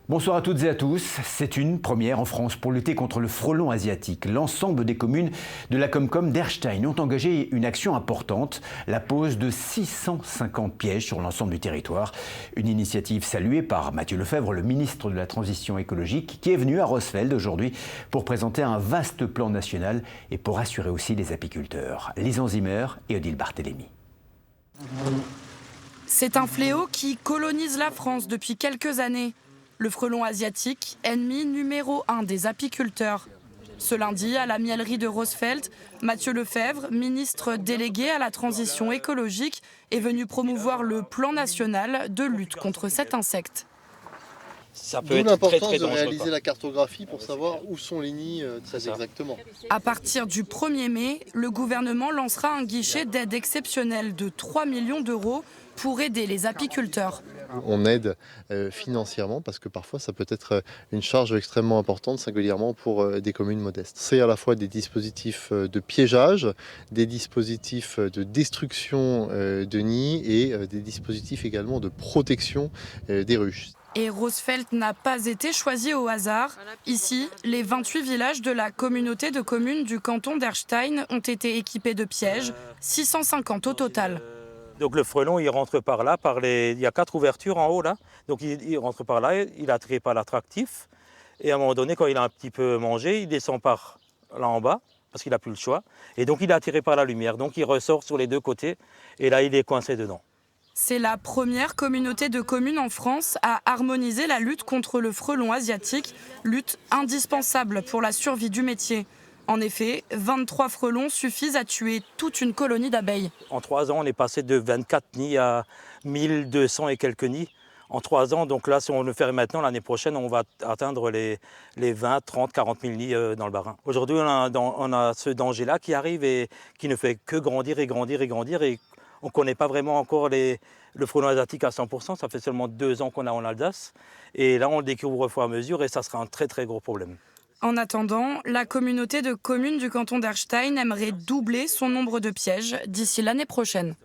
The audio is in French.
Bonsoir à toutes et à tous. C'est une première en France pour lutter contre le frelon asiatique. L'ensemble des communes de la Comcom d'Erstein ont engagé une action importante, la pose de 650 pièges sur l'ensemble du territoire. Une initiative saluée par Mathieu Lefèvre, le ministre de la Transition écologique, qui est venu à Rossfeld aujourd'hui pour présenter un vaste plan national et pour rassurer aussi les apiculteurs. Lisan Zimmer et Odile Barthélémy. C'est un fléau qui colonise la France depuis quelques années. Le frelon asiatique, ennemi numéro 1 des apiculteurs. Ce lundi, à la mielerie de Rossfeld, Mathieu Lefèvre, ministre délégué à la transition écologique, est venu promouvoir le plan national de lutte contre cet insecte. Ça peut D'où être l'importance très de réaliser dangereux. la cartographie pour savoir où sont les nids très exactement. À partir du 1er mai, le gouvernement lancera un guichet d'aide exceptionnelle de 3 millions d'euros pour aider les apiculteurs. On aide financièrement parce que parfois ça peut être une charge extrêmement importante, singulièrement pour des communes modestes. C'est à la fois des dispositifs de piégeage, des dispositifs de destruction de nids et des dispositifs également de protection des ruches. Et Rossfeld n'a pas été choisi au hasard. Ici, les 28 villages de la communauté de communes du canton d'Erstein ont été équipés de pièges, 650 au total. Donc le frelon, il rentre par là, il y a 4 ouvertures en haut là. Donc il rentre par là, il est attiré par l'attractif. Et à un moment donné, quand il a un petit peu mangé, il descend par là en bas, parce qu'il n'a plus le choix. Et donc il est attiré par la lumière. Donc il ressort sur les deux côtés, et là il est coincé dedans. C'est la première communauté de communes en France à harmoniser la lutte contre le frelon asiatique, lutte indispensable pour la survie du métier. En effet, 23 frelons suffisent à tuer toute une colonie d'abeilles. En 3 ans, on est passé de 24 nids à 1200 et quelques nids. En 3 ans, donc là, si on le fait maintenant, l'année prochaine, on va atteindre les 20, 30, 40 000 nids dans le Bas-Rhin. Aujourd'hui, on a ce danger-là qui arrive et qui ne fait que grandir et grandir et grandir. Et on ne connaît pas vraiment encore le frelon asiatique à 100%. Ça fait seulement 2 ans qu'on a en Alsace. Et là, on le découvre au fur et à mesure et ça sera un très très gros problème. En attendant, la communauté de communes du canton d'Erstein aimerait doubler son nombre de pièges d'ici l'année prochaine.